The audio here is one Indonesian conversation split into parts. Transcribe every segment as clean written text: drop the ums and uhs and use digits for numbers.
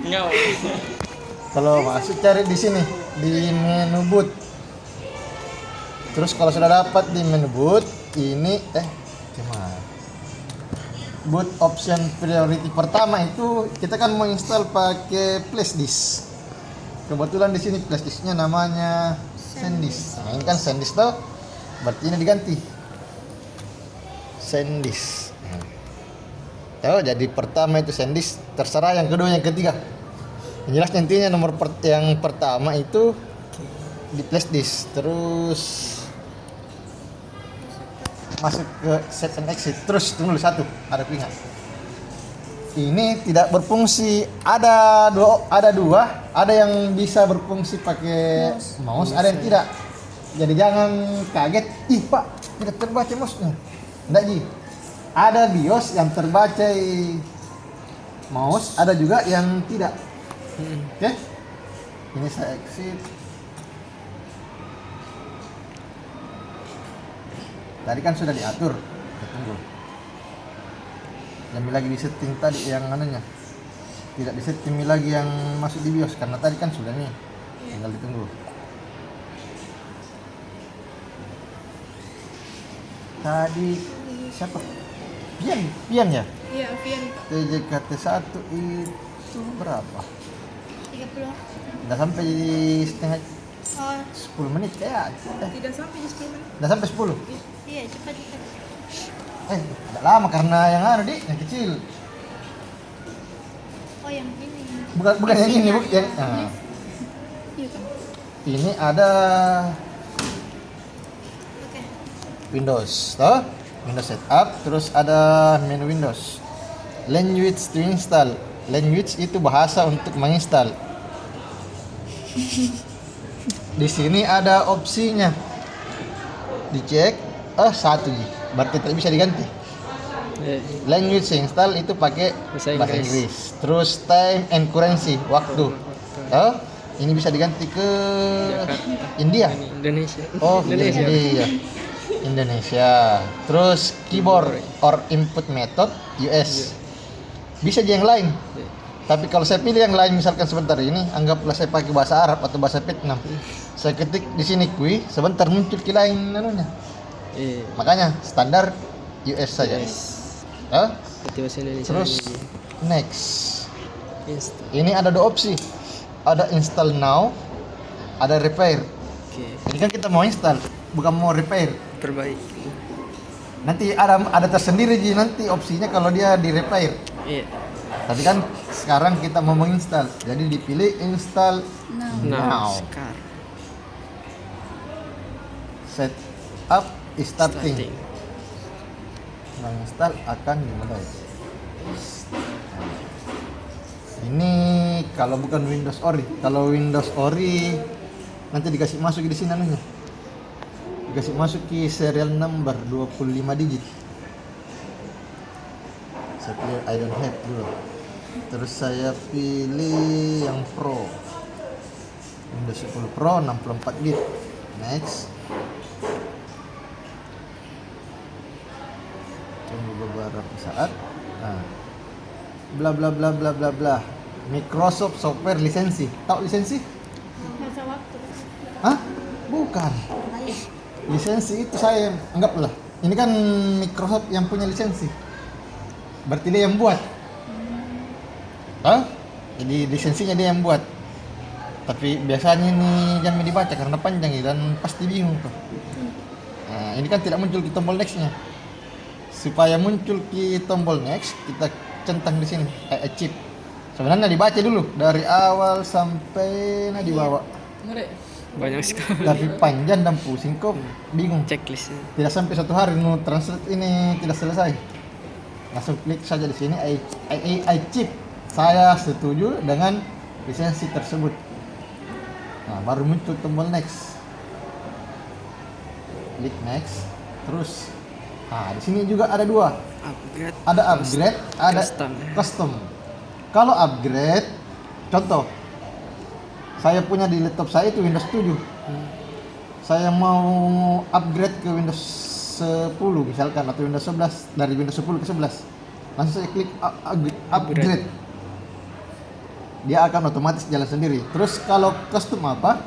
Enggak. Kalau masuk cari di sini di menu boot. Terus kalau sudah dapat di menu boot, ini gimana? Boot option priority pertama itu kita kan mau install pakai flash disk. Kebetulan di sini flash disknya namanya SanDisk. Nah, ini kan SanDisk tuh, berarti ini diganti SanDisk. Oh, jadi pertama itu SanDisk, terserah yang kedua yang ketiga. Yang jelas intinya yang pertama itu di flash disk, terus masuk ke set and exit, terus tunggu satu, ada pingat. Ini tidak berfungsi, ada dua, ada yang bisa berfungsi pakai mouse, ada yang tidak. Jadi jangan kaget, ih Pak, tidak terbaca mouse-nya. Enggak Ji. Ada BIOS yang terbaca mouse, ada juga yang tidak. Oke. Ini saya exit. Tadi kan sudah diatur. Kita tunggu. Yang lagi di setting tadi yang anunya. Tidak di setting lagi yang masuk di BIOS karena tadi kan sudah nih. Tinggal ditunggu. Tadi siapa? Pian ya? Iya, Vian Pak. TJKT 1 itu berapa? 30. Udah sampai setengah Oh, 10 menit kayak. tidak sampai di 10 menit. Udah sampai 10. Iya, cepat. Udah lama karena yang yang kecil. Oh, yang ini. Bukan yang ini, bukan yang Iya kan? ini ada Oke. Windows, toh? Windows setup, terus ada menu Windows. Language to install. Language itu bahasa untuk menginstal. Di sini ada opsinya. Dicek, satu Ji. Berarti tidak bisa diganti. Language install itu pakai bahasa Inggris. Terus time and currency, waktu. Ini bisa diganti ke India. Indonesia. Oh, Indonesia. Terus keyboard or input method US. Bisa aja yang lain. Tapi kalau saya pilih yang lain, misalkan sebentar ini, anggaplah saya pakai bahasa Arab atau bahasa Vietnam. Saya ketik di sini kui, sebentar muncul ke lain anunya. Makanya standar US saja. Terus next. Ini ada dua opsi. Ada install now, ada repair. Ini kan kita mau install, bukan mau repair. Terbaik. Nanti ada tersendiri Ji nanti opsinya kalau dia di repair. Iya. Tapi kan sekarang kita mau menginstal, jadi dipilih install now. Sekarang. Set up starting. Menginstal akan dimulai. Ini kalau bukan Windows Ori. Kalau Windows Ori nanti dikasih masuk di sini anunya. Dikasih masuk ke serial number 25 digit. Saya pilih I don't have dulu. Terus saya pilih yang Pro. Windows 10 Pro 64 bit. Next. Tunggu beberapa saat. Bla bla bla bla bla bla. Microsoft Software lisensi. Tahu lisensi? Masa waktu. Hah? Bukan. Lisensi itu saya anggaplah. Ini kan Microsoft yang punya lisensi. Berarti dia yang buat. Jadi lisensinya dia yang buat. Tapi biasanya ini jangan dibaca karena panjang ya, dan pasti bingung tuh. Nah, ini kan tidak muncul di tombol next-nya. Supaya muncul di tombol next, kita centang di sini chip. Sebenarnya dibaca dulu dari awal sampai di bawah. Banyak sekali. Tapi panjang dan pusing kok, bingung. Checklistnya. Tidak sampai 1 hari translate ini tidak selesai. Langsung klik saja di sini I chip. Saya setuju dengan lisensi tersebut. Nah, baru muncul tombol next. Klik next. Terus di sini juga ada dua. Upgrade. Ada upgrade, ada custom. Kalau upgrade, contoh saya punya di laptop saya itu Windows 7. Saya mau upgrade ke Windows 10 misalkan atau Windows 11, dari Windows 10 ke 11. Langsung saya klik upgrade. dia akan otomatis jalan sendiri. Terus kalau custom apa?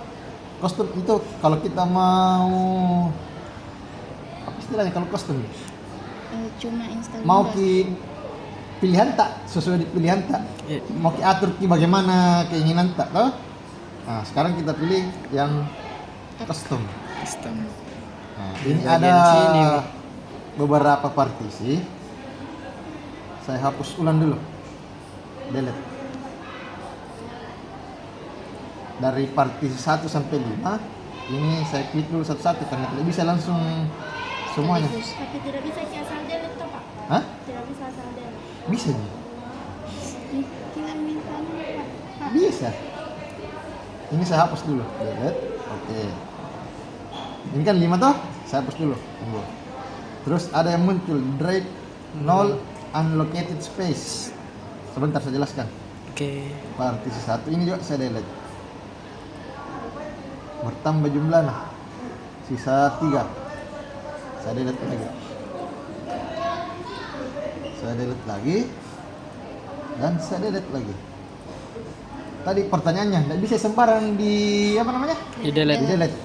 Custom itu kalau kita mau apa istilahnya kalau custom? Cuma install Mau Windows. ki pilihan tak sesuai di pilihan tak? Iya. Mau ki atur ki bagaimana keinginan tak? Toh? Nah, sekarang kita pilih yang custom. Custom. Nah, Di ini bagian ada sini. beberapa partisi. Saya hapus ulang dulu. Delete. Dari partisi 1 sampai 5, ini saya klik dulu satu-satu karena tidak bisa langsung semuanya. Tapi tidak bisa asal delete toh Pak? Hah? Tidak bisa asal delete. Bisa nih. Tinggal mintanya Pak. Bisa. Ini saya hapus dulu. Delete. Oke. Ini kan 5 toh? Saya hapus dulu. Tunggu. Terus ada yang muncul drive null unallocated space. Sebentar saya jelaskan. Oke. Partisi 1 ini juga saya delete. Bertambah jumlahnya. Sisa 3. Saya delete lagi. Saya delete lagi. Dan saya delete lagi. Tadi pertanyaannya, tidak bisa sembarang di apa namanya? Di delete. Di delete.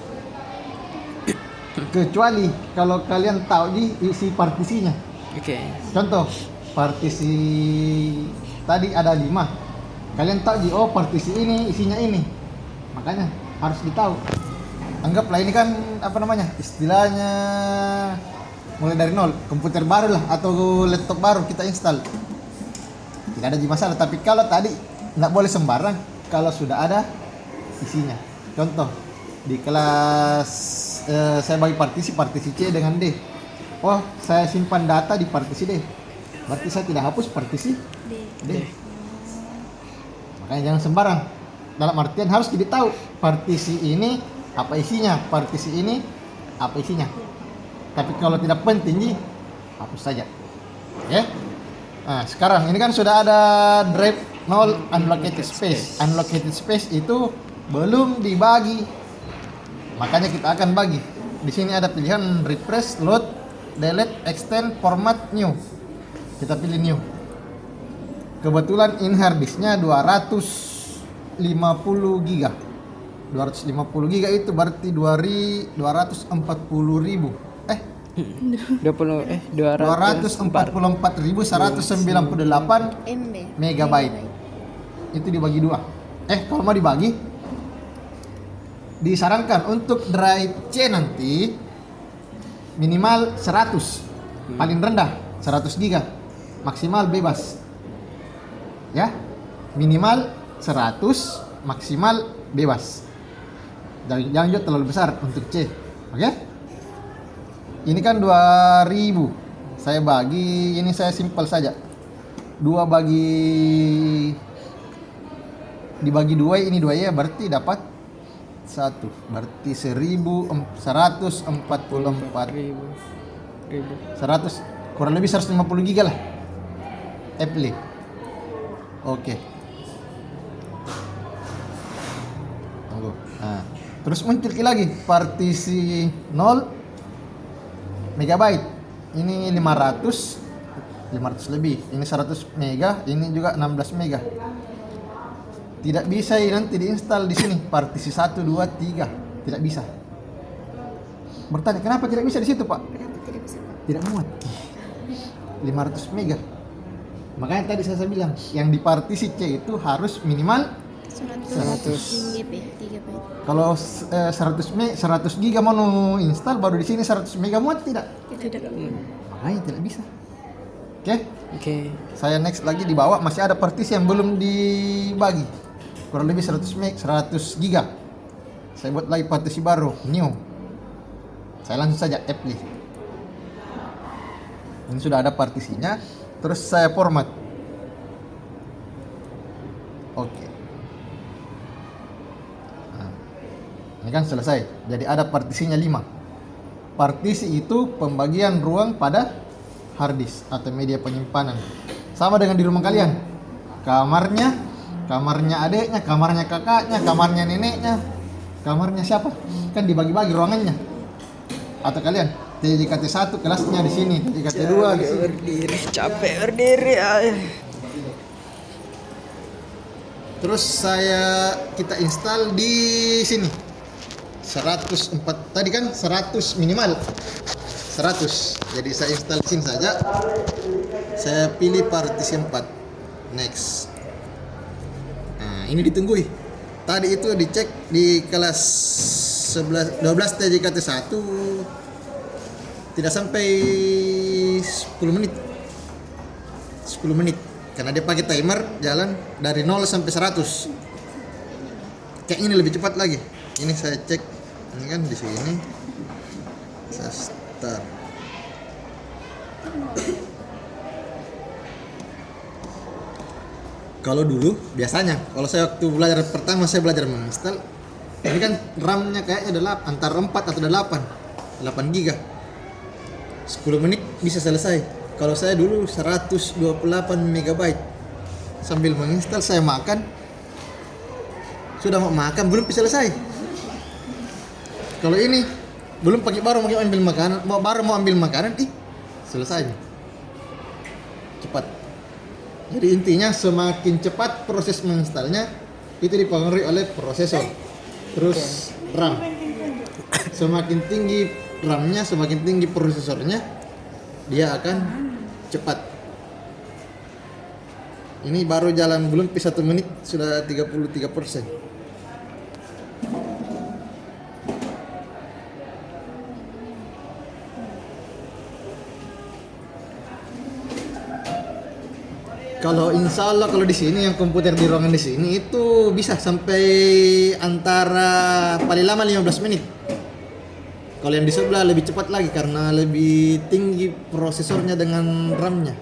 Kecuali kalau kalian tahu di isi partisinya. Oke. Contoh, partisi tadi ada 5. Kalian tahu di oh partisi ini isinya ini. Makanya harus ditahu. Anggaplah ini kan apa namanya? Istilahnya mulai dari nol, komputer baru lah atau laptop baru kita install. Tidak ada masalah, tapi kalau tadi nggak boleh sembarang kalau sudah ada isinya. Contoh, di kelas saya bagi partisi C dengan D. Oh, saya simpan data di partisi D. Berarti saya tidak hapus partisi D. Makanya jangan sembarang. Dalam artian harus kita tahu partisi ini apa isinya, partisi ini apa isinya. Tapi kalau tidak penting, hapus saja. Oke? Nah, sekarang ini kan sudah ada drive null unallocated space. Unallocated space itu belum dibagi. Makanya kita akan bagi. Di sini ada pilihan refresh, load, delete, extend, format, new. Kita pilih new. Kebetulan in hard disknya 250 GB. 250 GB itu berarti 240.000. 244.198 MB. megabyte. Itu dibagi 2. Kalau mau dibagi, disarankan untuk drive C nanti minimal 100, paling rendah 100 GB, maksimal bebas. Ya, minimal 100, maksimal bebas. Jangan juga terlalu besar untuk C. Oke? Ini kan 2000. Saya bagi, ini saya simpel saja. 2 dibagi 2, ini 2 ya, berarti dapat 1. Berarti 1144. 100 kurang lebih 150 GB lah. Apple. Oke. Tunggu. Nah, terus muncul lagi partisi 0 megabyte. Ini 500 lebih. Ini 100 mega, ini juga 16 mega. Tidak bisa nanti diinstal di sini partisi 1 2 3. Tidak bisa. Bertanya, kenapa tidak bisa di situ, Pak? Kenapa tidak bisa Pak? Tidak muat. 500 mega. Makanya tadi saya bilang, yang di partisi C itu harus minimal 100 GB. kalau 100 giga mau install baru di sini 100 mega muat tidak? Tidak. Makanya tidak bisa. Oke? Oke. Saya next lagi di bawah masih ada partisi yang belum dibagi. Kurang lebih 100 giga. Saya buat lagi partisi baru, new. Saya langsung saja apply. Ini sudah ada partisinya, terus saya format. Oke. Nah, ini kan selesai. Jadi ada partisinya 5. Partisi itu pembagian ruang pada hard disk atau media penyimpanan. Sama dengan di rumah kalian. Kamarnya adiknya, kamarnya kakaknya, kamarnya neneknya, kamarnya siapa? Kan dibagi-bagi ruangannya. Atau kalian TJKT 1 kelasnya di sini, TJKT 2 di sini. Berdiri, capek berdiri. Oke. Terus kita install di sini 104, tadi kan 100 minimal 100, jadi saya install di sini saja. Saya pilih partisi 4, next. Nah, ini ditunggui. Tadi itu dicek di kelas 12 TJKT 1 tidak sampai 10 menit karena dia pakai timer jalan dari 0 sampai 100. Kayak ini lebih cepat lagi. Ini saya cek, ini kan di sini saya start. Kalau dulu biasanya kalau saya waktu belajar pertama saya belajar menginstal, ini kan RAM-nya kayaknya antara 4 atau 8 giga. 10 menit bisa selesai. Kalau saya dulu 128 MB. Sambil menginstal saya makan. Sudah mau makan belum bisa selesai. Kalau ini belum baru mau ambil makanan, selesai. Cepat. Jadi intinya semakin cepat proses menginstalnya itu dipengaruhi oleh prosesor. Terus RAM. Semakin tinggi RAM-nya, semakin tinggi prosesornya, dia akan cepat. Ini baru jalan belum 1 menit sudah 33%. Kalau insya Allah kalau di sini yang komputer di ruangan di sini itu bisa sampai antara paling lama 15 menit. Kalau yang di sebelah lebih cepat lagi karena lebih tinggi prosesornya dengan RAM-nya.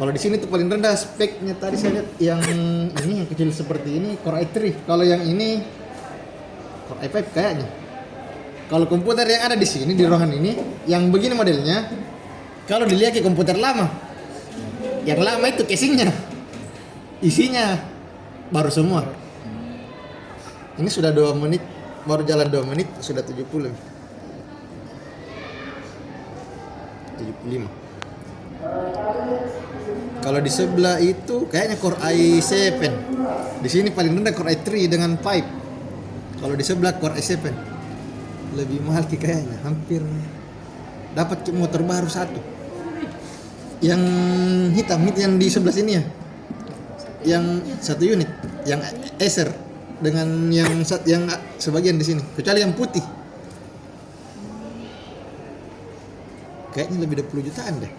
Kalau di sini tuh paling rendah speknya tadi saya lihat yang ini yang kecil seperti ini Core i3. Kalau yang ini Core i5 kayaknya. Kalau komputer yang ada di sini di ruangan ini yang begini modelnya, kalau dilihat ke komputer lama. Yang lama itu casingnya, isinya baru semua. Ini sudah 2 menit, baru jalan 2 menit sudah 75. Kalau di sebelah itu kayaknya Core i7. Di sini paling rendah Core i3 dengan 5. Kalau di sebelah Core i7 lebih mahal kayaknya, hampir dapat motor baru satu. Yang hitam itu yang di sebelah sini ya, yang 1 unit, yang Acer dengan yang sebagian di sini, kecuali yang putih. Kayaknya lebih 20 jutaan deh.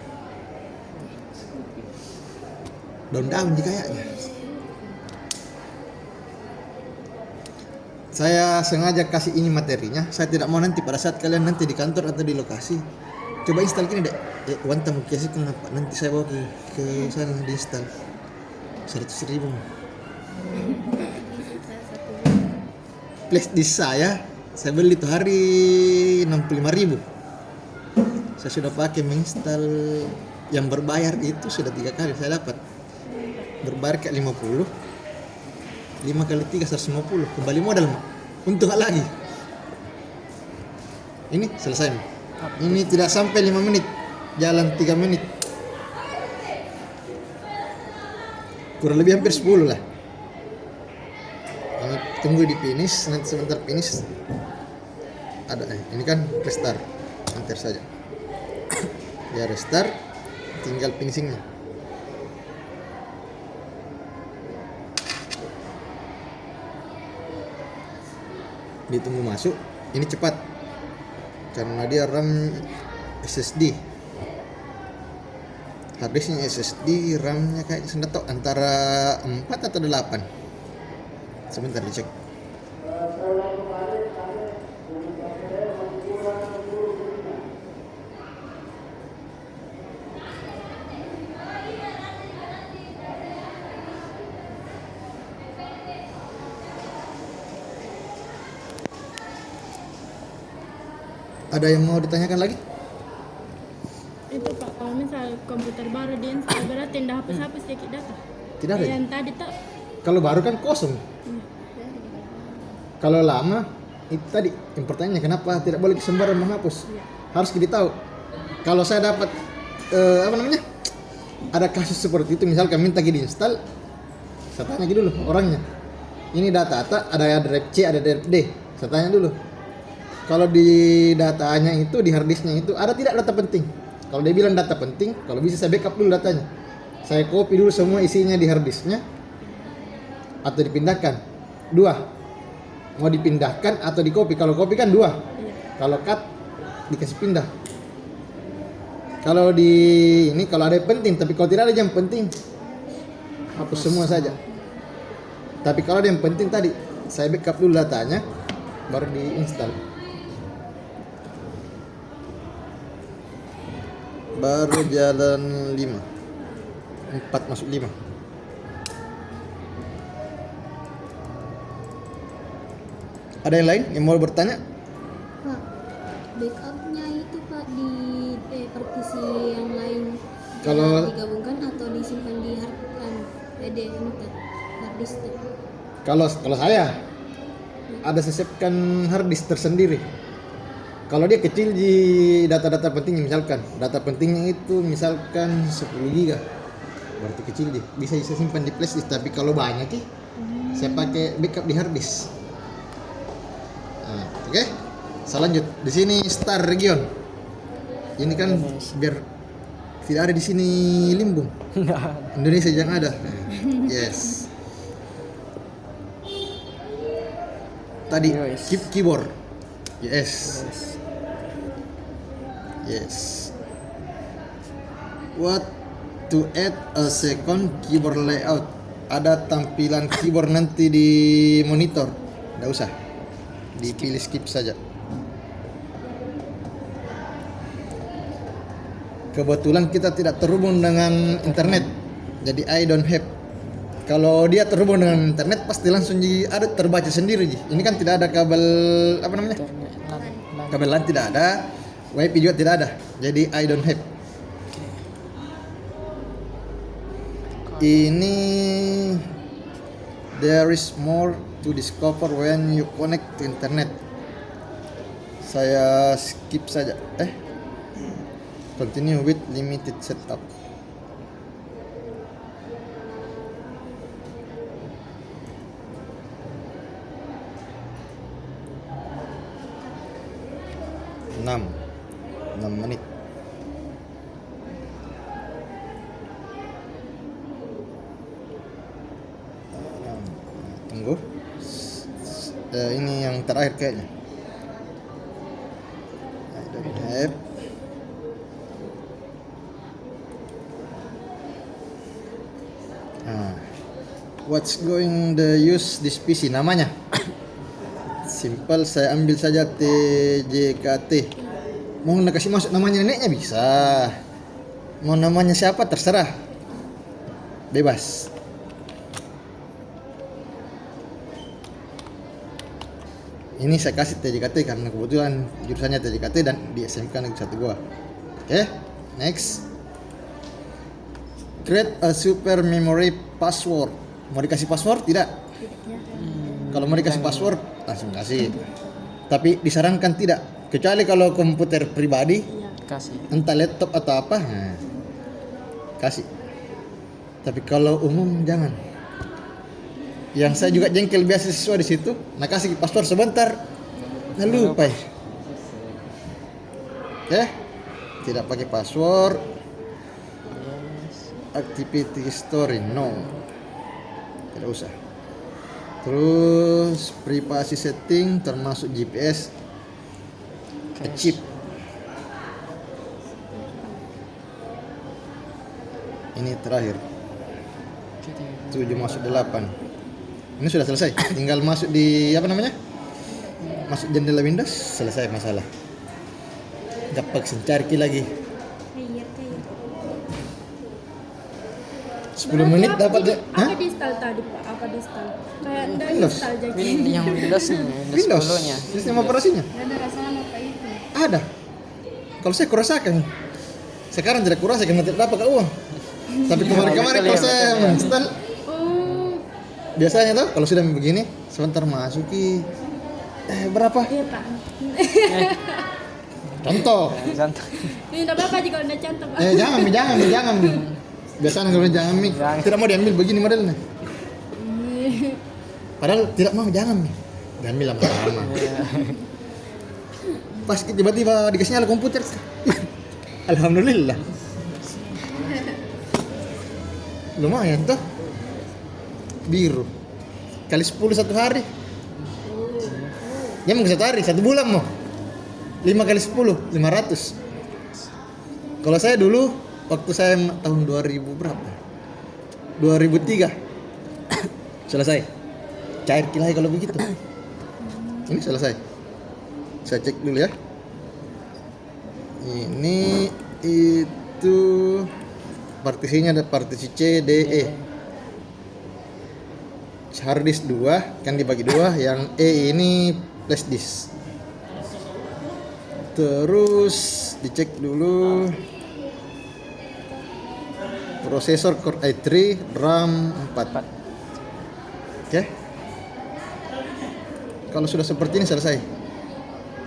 Daun-daun kayaknya. Saya sengaja kasih ini materinya. Saya tidak mau nanti pada saat kalian nanti di kantor atau di lokasi, coba install gini deh. Wanta mau kasih kenapa? Nanti saya bawa ke sana di install. 100.000. Flash disk saya beli itu hari 65.000. Saya sudah pakai menginstal yang berbayar itu sudah 3 kali saya dapat. Berbayar kayak 50. 5 kali 3 150. Kembali modal, Mak. Untung lagi. Ini selesai, Mak. Ini tidak sampai 5 menit. Jalan 3 menit. Kurang lebih hampir 10 lah. Ini tunggu di finish, nanti sebentar finish. Ada ini kan restart. Nanti saja. Dia restart, tinggal finishingnya. Ditunggu masuk. Ini cepat. Karena dia RAM SSD. Habisnya SSD, RAM-nya kayak sendatok antara 4 atau 8. Sebentar dicek. Ada yang mau ditanyakan lagi? Itu Pak, kalau misal komputer baru diinstal berarti tidak hapus-hapus sedikit data. Tidak ada. Yang tadi tak. Kalau baru kan kosong. Kalau lama itu tadi yang pertanyaannya kenapa tidak boleh sembarang menghapus? Harus kita tahu. Kalau saya dapat ada kasus seperti itu, misalkan minta diinstal, Saya tanya dulu orangnya. Ini data ada drive C, ada drive D. Saya tanya dulu. Kalau di datanya itu, di harddisknya itu ada tidak data penting? Kalau dia bilang data penting, kalau bisa saya backup dulu datanya. Saya copy dulu semua isinya di harddisknya atau dipindahkan. 2. Mau dipindahkan atau di copy? Kalau copy kan 2. Kalau cut dikasih pindah. Kalau di ini kalau ada yang penting, tapi kalau tidak ada yang penting hapus semua saja. Tapi kalau ada yang penting tadi, saya backup dulu datanya baru diinstal. Baru jalan 5. 4 masuk 5. Ada yang lain yang mau bertanya? Pak, backupnya itu Pak di partisi yang lain Kalau- digabungkan atau disimpan di hard disk tuh? Kalau saya ada sisipkan hard disk tersendiri. Kalau dia kecil di data-data penting, misalkan data pentingnya itu misalkan 10 GB, berarti kecil dia. Bisa saya simpan di flash disk. Tapi kalau banyak sih, saya pakai backup di hard disk. Nah, oke. Saya lanjut. Di sini Star Region. Ini kan biar tidak ada di sini limbung. Indonesia yang ada. Yes. Tadi Yes. keyboard. Yes. Yes. What to add a second keyboard layout? Ada tampilan keyboard nanti di monitor. Nggak usah. Dipilih skip saja. Kebetulan kita tidak terhubung dengan internet. Jadi I don't have. Kalau dia terhubung dengan internet pasti langsung ada terbaca sendiri. Ini kan tidak ada kabel apa namanya? Kabel LAN tidak ada, WiFi juga tidak ada. Jadi I don't have. Ini there is more to discover when you connect to internet. Saya skip saja. Continue with limited setup. enam menit. Tunggu. Ini yang terakhir kayaknya. I don't have. What's going the use this PC? Namanya simple, saya ambil saja TJKT. Mau kasih masuk namanya neneknya bisa, mau namanya siapa terserah, bebas. Ini saya kasih TJKT karena kebetulan jurusannya TJKT dan di SMK Negeri 1 gua. Oke, next. Create a super memory password. Mau dikasih password tidak? Kalau mau dikasih password langsung kasih. Tapi disarankan tidak, kecuali kalau komputer pribadi, Kasih. entah laptop atau apa, nah, kasih. Tapi kalau umum jangan. Yang saya juga jengkel biasa siswa di situ, nah kasih password sebentar, nah lupa. Tidak pakai password. Activity history no, tidak usah. Terus privasi setting termasuk GPS, chip. Ini terakhir 7 masuk 8. Ini sudah selesai. Tinggal masuk di apa namanya? Masuk jendela Windows, selesai masalah. Dapat cari lagi. 10 menit dapat deh. Apa di install tadi Pak? Apa di install? Kayak enggak Windows. install jadi. Yang Windowsnya, Windows 10-nya. Sistem operasinya. Enggak ada rasanya apa itu. Ada. Kalau saya kurasakan. Sekarang tidak kurasa karena tidak dapat uang. Tapi kemarin-kemarin kalau saya menginstal, Oh, biasanya tuh kalau sudah begini, sebentar masuki berapa? iya Pak. Contoh. Santai. Ini enggak apa-apa jika udah cantik Pak. Jangan. Biasanya kalau jangan jangan. Tidak mau diambil begini modelnya. Padahal tidak mau, jangan nih. Jangan lama-lama. Pas tiba-tiba dikasih nyala komputer. Alhamdulillah. Lumayan tuh. Biru. Kali 10 satu hari. Ya mau satu hari, 1 bulan mau. 5 kali 10, 500. Kalau saya dulu, waktu saya tahun 2000 berapa? 2003. Selesai. Cair kilai kalau begitu. Ini selesai. Saya cek dulu ya. Ini itu partisinya ada partisi C, D, E. Hard disk 2 kan dibagi 2, yang E ini flash disk. Terus dicek dulu prosesor Core i3, RAM 4. Oke. Kalau sudah seperti ini selesai.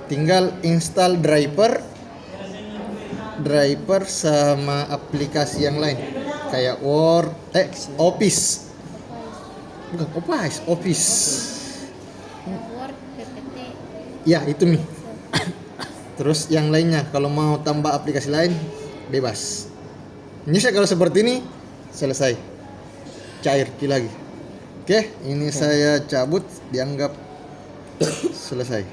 Tinggal install driver sama aplikasi yang lain kayak Word, Office. Bukan Office. Word, PPT. Ya, itu nih. Terus yang lainnya kalau mau tambah aplikasi lain bebas. Ini saya kalau seperti ini selesai. Cair lagi. Oke, ini saya cabut, dianggap selesai.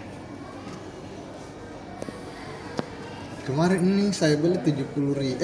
Kemarin ini saya beli 60.000